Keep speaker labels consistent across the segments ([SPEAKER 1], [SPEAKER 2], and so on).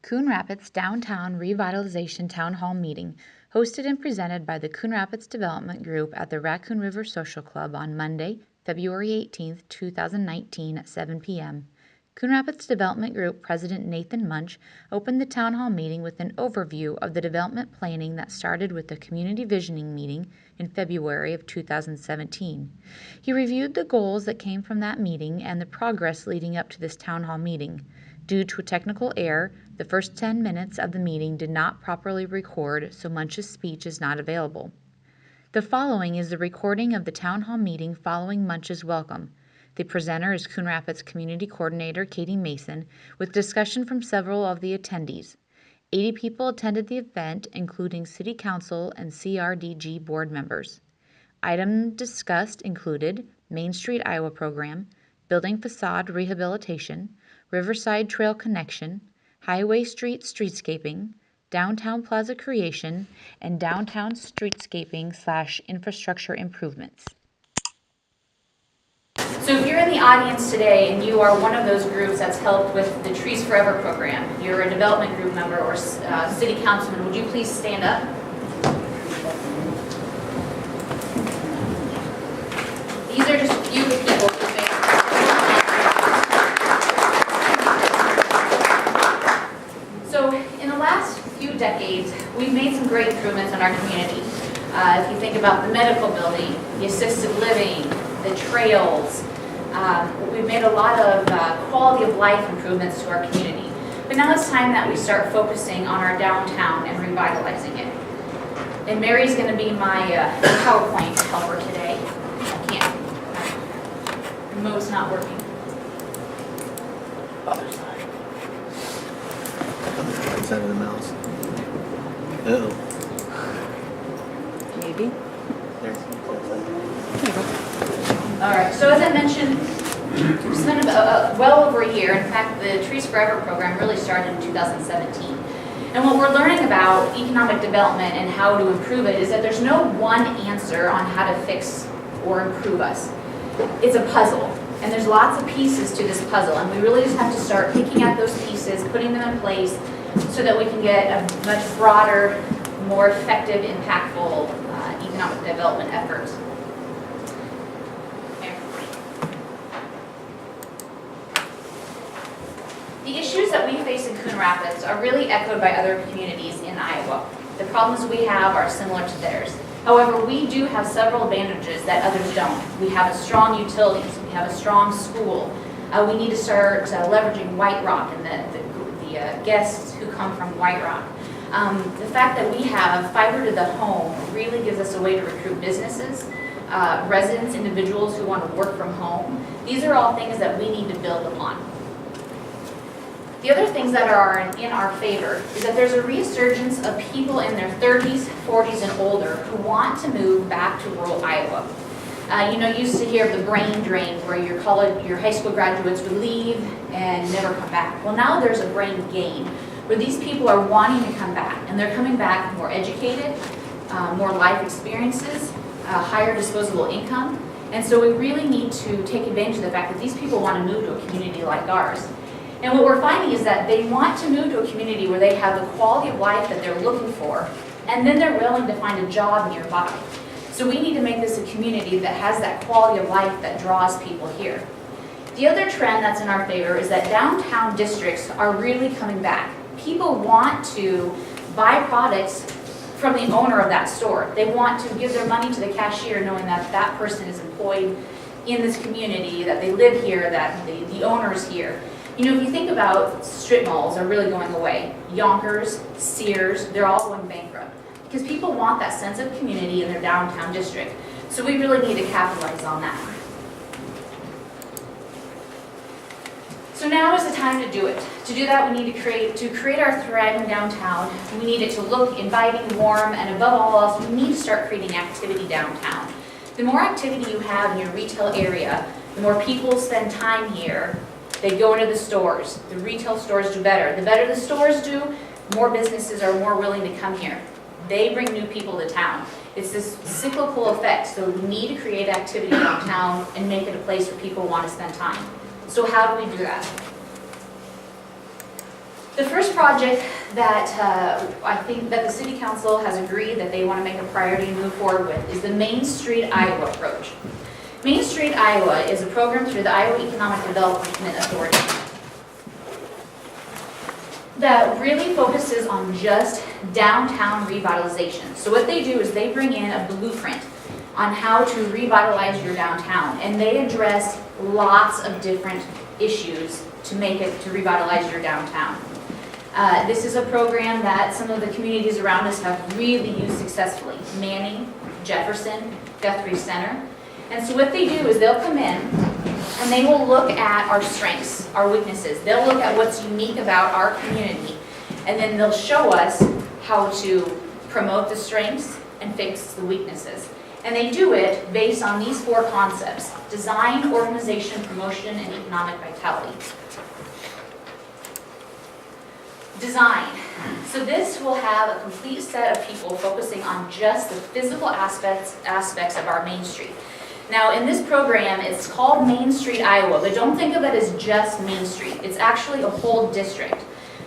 [SPEAKER 1] Coon Rapids Downtown Revitalization Town Hall Meeting, hosted and presented by the Coon Rapids Development Group at the Raccoon River Social Club on Monday, February 18, 2019 at 7 p.m. Coon Rapids Development Group President Nathan Munch opened the town hall meeting with an overview of the development planning that started with the community visioning meeting in February of 2017. He reviewed the goals that came from that meeting and the progress leading up to this town hall meeting. Due to a technical error, the first 10 minutes of the meeting did not properly record, so Munch's speech is not available. The following is the recording of the town hall meeting following Munch's welcome. The presenter is Coon Rapids Community Coordinator Katie Mason, with discussion from several of the attendees. 80 people attended the event, including City Council and CRDG board members. Items discussed included Main Street Iowa program, building facade rehabilitation, Riverside Trail connection, Highway Street streetscaping, downtown plaza creation, and downtown streetscaping/infrastructure improvements.
[SPEAKER 2] So if you're in the audience today and you are one of those groups that's helped with the Trees Forever program, you're a development group member or city councilman, would you please stand up? These are just a few people who made So in the last few decades, we've made some great improvements in our community. If you think about the medical building, the assisted living, the trails, we've made a lot of quality of life improvements to our community. But now it's time that we start focusing on our downtown and revitalizing it. And Mary's going to be my PowerPoint helper today. I can't. The remote's not working.
[SPEAKER 3] Other side. Right side of the mouse. Uh-oh.
[SPEAKER 1] Maybe.
[SPEAKER 3] There's
[SPEAKER 2] All right, so as I mentioned, it's been well over a year. In fact, the Trees Forever program really started in 2017. And what we're learning about economic development and how to improve it is that there's no one answer on how to fix or improve us. It's a puzzle, and there's lots of pieces to this puzzle, and we really just have to start picking at those pieces, putting them in place, so that we can get a much broader, more effective, impactful economic development efforts. The issues that we face in Coon Rapids are really echoed by other communities in Iowa. The problems we have are similar to theirs. However, we do have several advantages that others don't. We have a strong utilities, we have a strong school. We need to start leveraging White Rock and the guests who come from White Rock. The fact that we have fiber to the home really gives us a way to recruit businesses, residents, individuals who want to work from home. These are all things that we need to build upon. The other things that are in our favor is that there's a resurgence of people in their 30s, 40s, and older who want to move back to rural Iowa. You used to hear of the brain drain where your high school graduates would leave and never come back. Well, now there's a brain gain where these people are wanting to come back, and they're coming back more educated, more life experiences, higher disposable income. And so we really need to take advantage of the fact that these people want to move to a community like ours. And what we're finding is that they want to move to a community where they have the quality of life that they're looking for, and then they're willing to find a job nearby. So we need to make this a community that has that quality of life that draws people here. The other trend that's in our favor is that downtown districts are really coming back. People want to buy products from the owner of that store. They want to give their money to the cashier knowing that that person is employed in this community, that they live here, that the owner is here. If you think about strip malls are really going away. Yonkers, Sears, they're all going bankrupt because people want that sense of community in their downtown district. So we really need to capitalize on that. So now is the time to do it. To do that, we need to create our thriving downtown. We need it to look inviting, warm, and above all else, we need to start creating activity downtown. The more activity you have in your retail area, the more people spend time here. They go into the stores. The retail stores do better. The better the stores do, more businesses are more willing to come here. They bring new people to town. It's this cyclical effect, so we need to create activity downtown and make it a place where people want to spend time. So how do we do that? The The first project that I think that the City Council has agreed that they want to make a priority and move forward with is the Main Street Iowa approach. Main Street Iowa is a program through the Iowa Economic Development Authority that really focuses on just downtown revitalization. So what they do is they bring in a blueprint on how to revitalize your downtown, and they address lots of different issues to revitalize your downtown. This is a program that some of the communities around us have really used successfully. Manning, Jefferson, Guthrie Center. And so what they do is they'll come in and they will look at our strengths, our weaknesses. They'll look at what's unique about our community, and then they'll show us how to promote the strengths and fix the weaknesses. And they do it based on these 4 concepts: design, organization, promotion, and economic vitality. Design. So this will have a complete set of people focusing on just the physical aspects of our Main Street. Now in this program, it's called Main Street Iowa, but don't think of it as just Main Street. It's actually a whole district.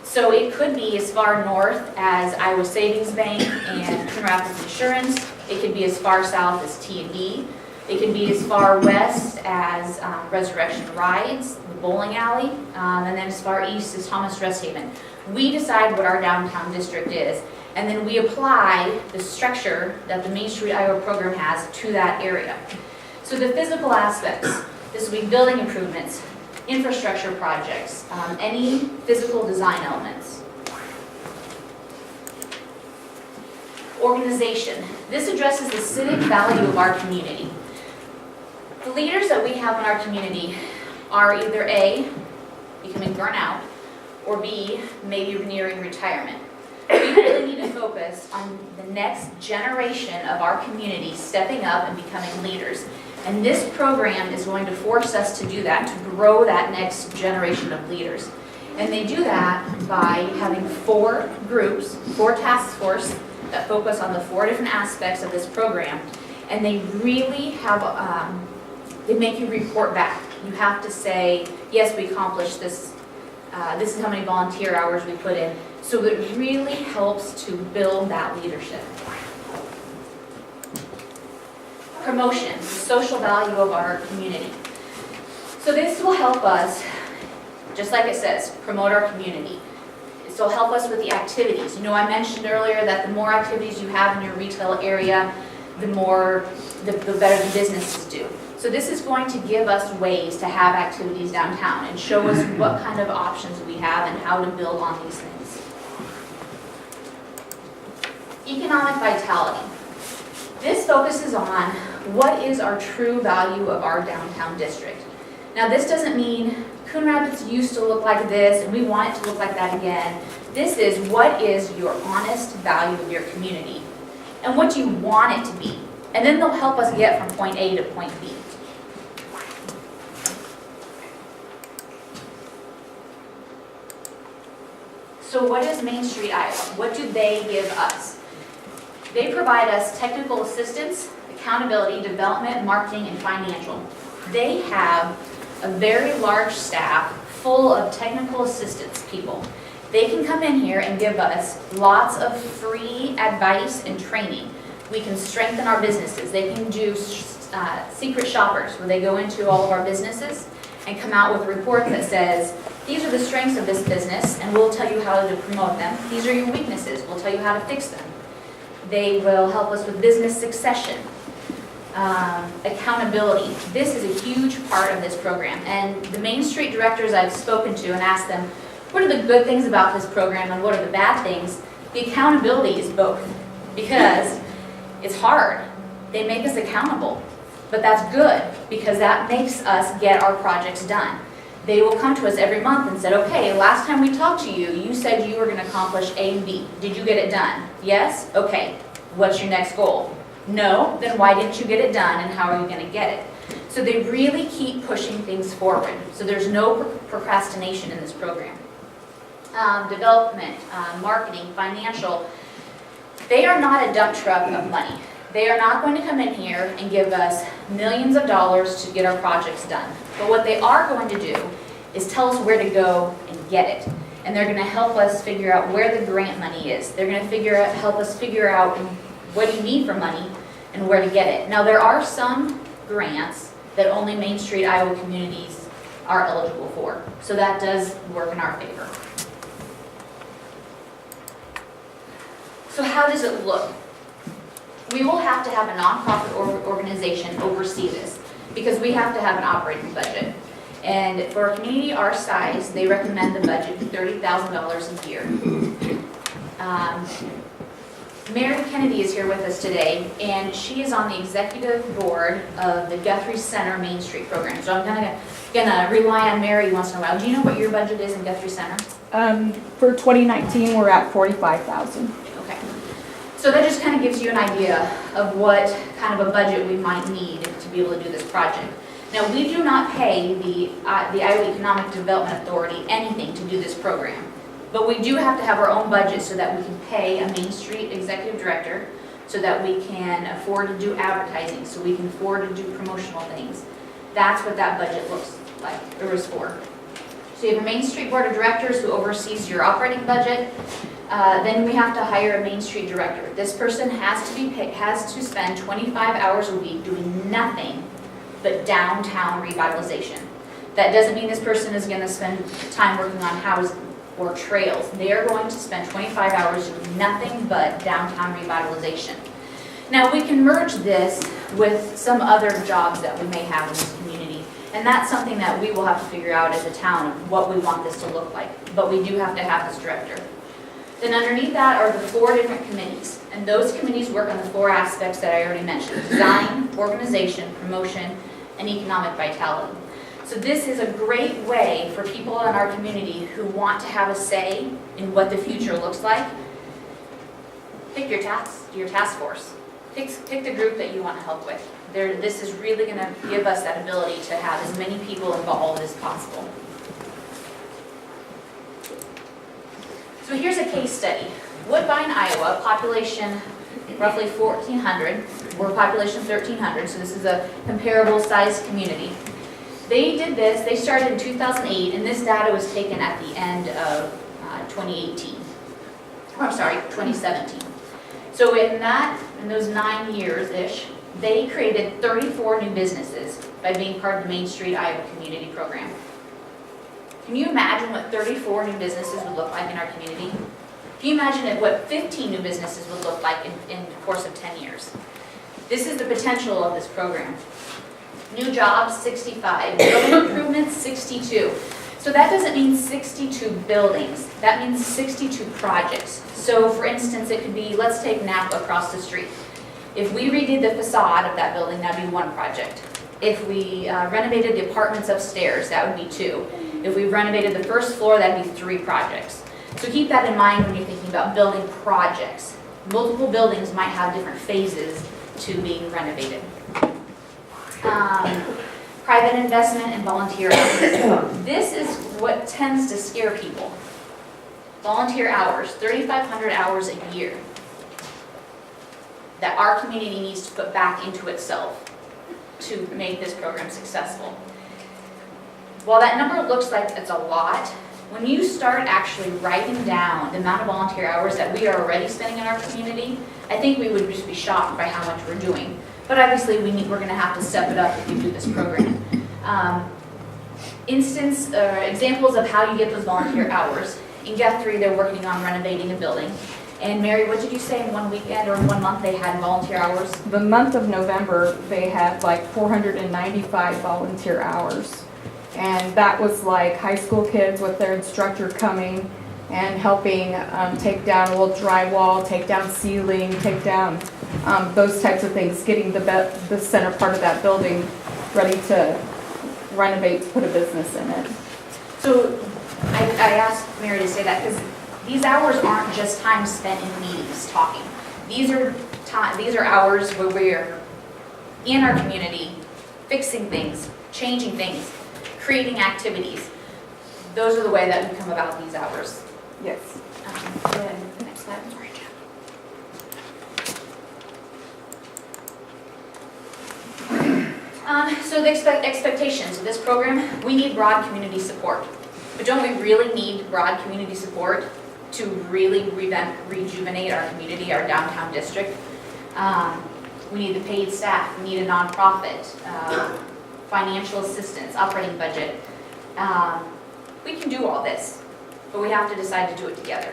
[SPEAKER 2] So it could be as far north as Iowa Savings Bank and Coon Rapids Insurance. It could be as far south as T&D. It can be as far west as Resurrection Rides, the bowling alley, and then as far east as Thomas Resthaven. We decide what our downtown district is, and then we apply the structure that the Main Street Iowa program has to that area. So the physical aspects, this will be building improvements, infrastructure projects, any physical design elements. Organization. This addresses the civic value of our community. The leaders that we have in our community are either A, becoming burnout, or B, maybe nearing retirement. We really need to focus on the next generation of our community stepping up and becoming leaders. And this program is going to force us to do that, to grow that next generation of leaders. And they do that by having 4 groups, 4 task force that focus on the 4 different aspects of this program. And they really have, they make you report back. You have to say, yes, we accomplished this. This is how many volunteer hours we put in. So it really helps to build that leadership. Promotion, the social value of our community. So this will help us, just like it says, promote our community. This will help us with the activities. You know, I mentioned earlier that the more activities you have in your retail area, the better the businesses do. So this is going to give us ways to have activities downtown and show us what kind of options we have and how to build on these things. Economic vitality. This focuses on what is our true value of our downtown district. Now this doesn't mean Coon Rapids used to look like this and we want it to look like that again. This is what is your honest value of your community and what do you want it to be. And then they'll help us get from point A to point B. So what is Main Street Iowa? What do they give us? They provide us technical assistance, accountability, development, marketing, and financial. They have a very large staff full of technical assistance people. They can come in here and give us lots of free advice and training. We can strengthen our businesses. They can do secret shoppers where they go into all of our businesses and come out with a report that says, these are the strengths of this business and we'll tell you how to promote them. These are your weaknesses. We'll tell you how to fix them. They will help us with business succession, accountability. This is a huge part of this program. And the Main Street directors I've spoken to and asked them, what are the good things about this program and what are the bad things? The accountability is both, because it's hard. They make us accountable, but that's good because that makes us get our projects done. They will come to us every month and said, okay, last time we talked to you, you said you were going to accomplish A and B. Did you get it done? Yes? Okay. What's your next goal? No? Then why didn't you get it done and how are you going to get it? So they really keep pushing things forward. So there's no procrastination in this program. Development, marketing, financial. They are not a dump truck of money. They are not going to come in here and give us millions of dollars to get our projects done. But what they are going to do is tell us where to go and get it. and they're gonna help us figure out where the grant money is. They're gonna help us figure out what you need for money and where to get it. Now, there are some grants that only Main Street Iowa communities are eligible for, so that does work in our favor. So how does it look? We will have to have a nonprofit organization oversee this because we have to have an operating budget. And for a community our size, they recommend the budget be $30,000 a year. Mary Kennedy is here with us today, and she is on the executive board of the Guthrie Center Main Street program. So I'm gonna rely on Mary once in a while. Do you know what your budget is in Guthrie Center?
[SPEAKER 4] For 2019, we're at 45,000.
[SPEAKER 2] Okay. So that just kind of gives you an idea of what kind of a budget we might need to be able to do this project. Now, we do not pay the Iowa Economic Development Authority anything to do this program, but we do have to have our own budget so that we can pay a Main Street executive director, so that we can afford to do advertising, so we can afford to do promotional things. That's what that budget looks like, or is for. So you have a Main Street Board of Directors who oversees your operating budget. Then we have to hire a Main Street director. This person has to spend 25 hours a week doing nothing but downtown revitalization. That doesn't mean this person is going to spend time working on housing or trails. They are going to spend 25 hours doing nothing but downtown revitalization. Now, we can merge this with some other jobs that we may have in this community, and that's something that we will have to figure out as a town of what we want this to look like. But we do have to have this director. Then underneath that are the 4 different committees, and those committees work on the 4 aspects that I already mentioned: design, organization, promotion, and economic vitality. So this is a great way for people in our community who want to have a say in what the future looks like. Pick your task force. Pick the group that you want to help with. This is really going to give us that ability to have as many people involved as possible. So here's a case study. Woodbine, Iowa, population roughly 1,400, we're population 1,300, so this is a comparable sized community. They did this, they started in 2008, and this data was taken at the end of 2017. So in those 9 years-ish, they created 34 new businesses by being part of the Main Street Iowa Community Program. Can you imagine what 34 new businesses would look like in our community? Can you imagine what 15 new businesses would look like in the course of 10 years? This is the potential of this program. New jobs, 65. Building improvements, 62. So that doesn't mean 62 buildings. That means 62 projects. So for instance, it could be, let's take Napa across the street. If we redid the facade of that building, that'd be 1 project. If we renovated the apartments upstairs, that would be 2. If we renovated the first floor, that'd be 3 projects. So keep that in mind when you're thinking about building projects. Multiple buildings might have different phases to being renovated. Private investment and volunteer hours. This is what tends to scare people. Volunteer hours, 3,500 hours a year that our community needs to put back into itself to make this program successful. While that number looks like it's a lot, when you start actually writing down the amount of volunteer hours that we are already spending in our community, I think we would just be shocked by how much we're doing. But obviously we're going to have to step it up if we do this program. Examples of how you get those volunteer hours. In Guthrie, they're working on renovating a building. And Mary, what did you say in 1 weekend or in 1 month they had volunteer hours?
[SPEAKER 4] The month of November, they had like 495 volunteer hours. And that was like high school kids with their instructor coming and helping take down a little drywall, take down ceiling, take down those types of things, getting the center part of that building ready to renovate, to put a business in it.
[SPEAKER 2] So I asked Mary to say that because these hours aren't just time spent in meetings talking. These are hours where we're in our community, fixing things, changing things, creating activities. Those are the way that we come about these hours.
[SPEAKER 4] Yes.
[SPEAKER 2] Go ahead, next slide. So the expectations of this program, we need broad community support. But don't we really need broad community support to really rejuvenate our community, our downtown district? We need the paid staff, we need a nonprofit, financial assistance, operating budget. We can do all this, but we have to decide to do it together.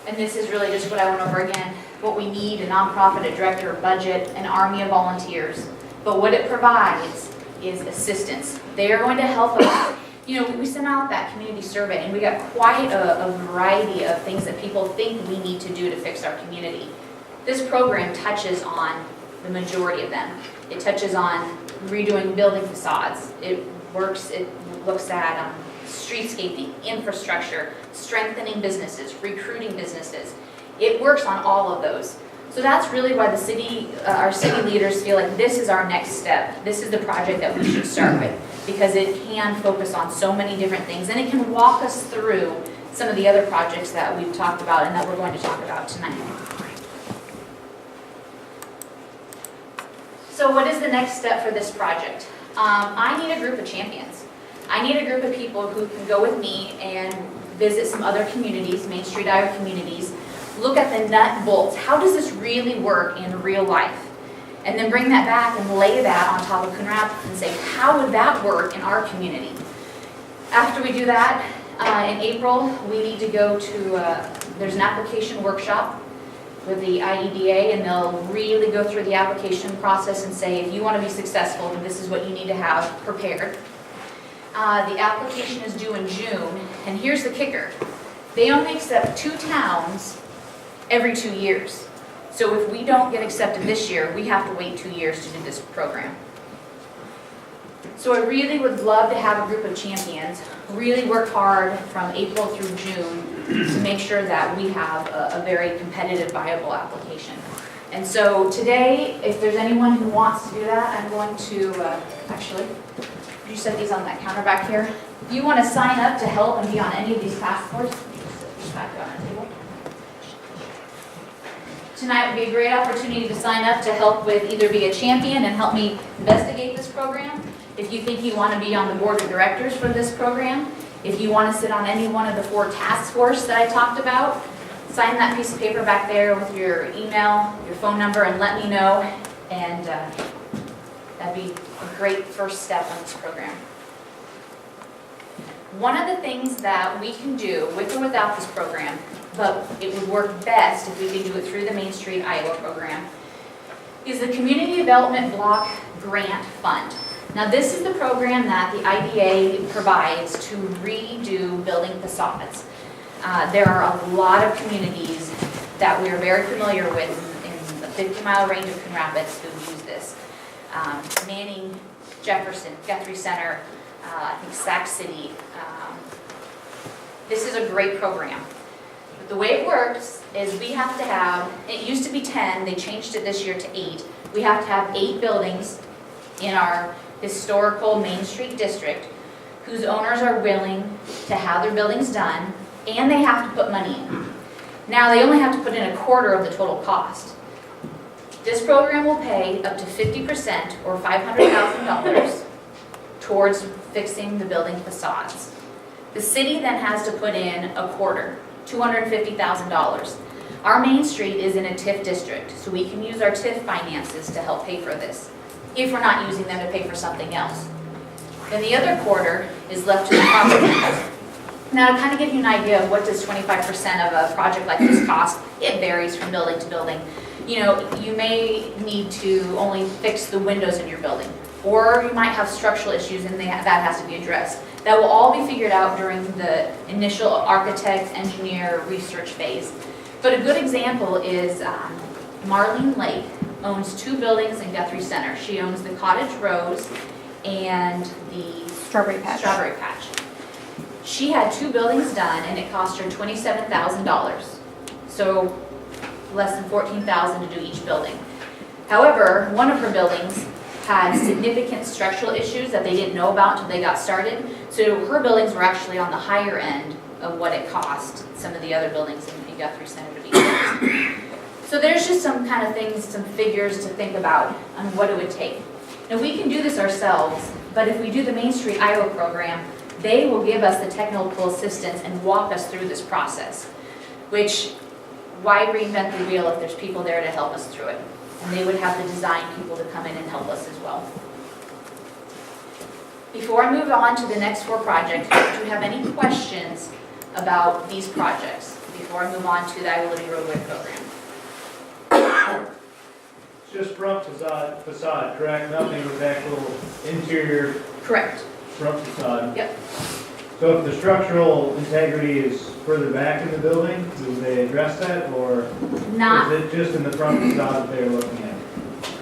[SPEAKER 2] And this is really just what I went over again. What we need, a nonprofit, a director, a budget, an army of volunteers. But what it provides is assistance. They are going to help us. You know, we sent out that community survey and we got quite a variety of things that people think we need to do to fix our community. This program touches on the majority of them. It touches on redoing building facades. It looks at streetscaping, infrastructure, strengthening businesses, recruiting businesses. It works on all of those. So that's really why the city, our city leaders feel like this is our next step. This is the project that we should start with, because it can focus on so many different things and it can walk us through some of the other projects that we've talked about and that we're going to talk about tonight. So what is the next step for this project? I need a group of champions. I need a group of people who can go with me and visit some other communities, Main Street Iowa communities, look at the nut and bolts. How does this really work in real life? And then bring that back and lay that on top of Coon Rapids and say, how would that work in our community? After we do that, in April, we need to go to, there's an application workshop with the IEDA, and they'll really go through the application process and say, if you want to be successful, then this is what you need to have prepared. The application is due in June, and here's the kicker. They only accept 2 towns every 2 years. So if we don't get accepted this year, we have to wait 2 years to do this program. So I really would love to have a group of champions really work hard from April through June to make sure that we have a very competitive, viable application. And so today, if there's anyone who wants to do that, I'm going to, actually, you set these on that counter back here. If you want to sign up to help and be on any of these task forces, just back on our table. Tonight would be a great opportunity to sign up to help with either be a champion and help me investigate this program. If you think you want to be on the board of directors for this program, if you want to sit on any one of the 4 task force that I talked about, sign that piece of paper back there with your email, your phone number, and let me know. And that'd be a great first step on this program. One of the things that we can do with or without this program, but it would work best if we could do it through the Main Street Iowa program, is the Community Development Block Grant Fund. Now this is the program that the IDA provides to redo building facades. There are a lot of communities that we are very familiar with in the 50-mile range of Coon Rapids who use this. Manning, Jefferson, Guthrie Center, I think Sac City. This is a great program. But the way it works is we have to have, it used to be 10, they changed it this year to 8. We have to have 8 buildings in our historical Main Street district whose owners are willing to have their buildings done, and they have to put money in. Now they only have to put in a quarter of the total cost. This program will pay up to 50% or $500,000 towards fixing the building facades. The city then has to put in a quarter, $250,000. Our Main Street is in a TIF district, so we can use our TIF finances to help pay for this, if we're not using them to pay for something else. Then the other quarter is left to the property owners. Now to kind of give you an idea of what does 25% of a project like this cost, it varies from building to building. You know, you may need to only fix the windows in your building, or you might have structural issues and that has to be addressed. That will all be figured out during the initial architect, engineer, research phase. But a good example is Marlene Lake owns 2 buildings in Guthrie Center. She owns the Cottage Rose and the
[SPEAKER 4] Strawberry Patch.
[SPEAKER 2] She had 2 buildings done and it cost her $27,000. So less than $14,000 to do each building. However, one of her buildings had significant structural issues that they didn't know about until they got started. So her buildings were actually on the higher end of what it cost some of the other buildings in Guthrie Center to be built. So there's just some kind of things, some figures to think about on what it would take. Now, we can do this ourselves, but if we do the Main Street Iowa program, they will give us the technical assistance and walk us through this process, which, why reinvent the wheel if there's people there to help us through it? And they would have the design people to come in and help us as well. Before I move on to the next 4 projects, do you have any questions about these projects before I move on to the Iowa Living Roadway program?
[SPEAKER 5] It's just front facade, correct? Nothing with actual interior
[SPEAKER 2] Correct.
[SPEAKER 5] front facade?
[SPEAKER 2] Yep.
[SPEAKER 5] So if the structural integrity is further back in the building, do they address that, or
[SPEAKER 2] Not,
[SPEAKER 5] is it just in the front facade that they're looking at?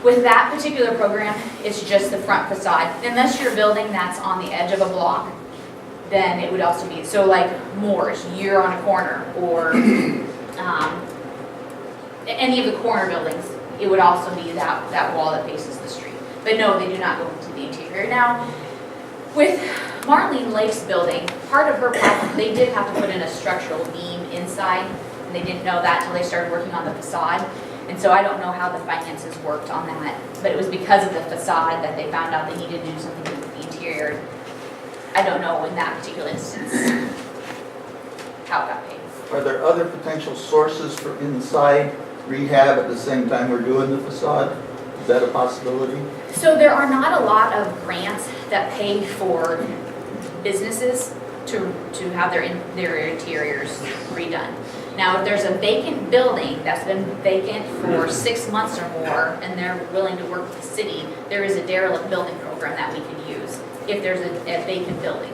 [SPEAKER 2] with that particular program, it's just the front facade. Unless you're building that's on the edge of a block, then it would also be, so like Moore's, you're on a corner, or any of the corner buildings, it would also be that wall that faces the street. But no, they do not go into the interior. Now, with Marlene Lake's building, part of her problem, they did have to put in a structural beam inside, and they didn't know that until they started working on the facade. And so I don't know how the finances worked on that, but it was because of the facade that they found out they needed to do something with the interior. I don't know in that particular instance how it got paid.
[SPEAKER 6] Are there other potential sources for inside rehab at the same time we're doing the facade? Is that a possibility?
[SPEAKER 2] So there are not a lot of grants that pay for businesses to have their interiors redone. Now, if there's a vacant building that's been vacant for 6 months or more, and they're willing to work with the city, there is a derelict building program that we can use if there's a vacant building.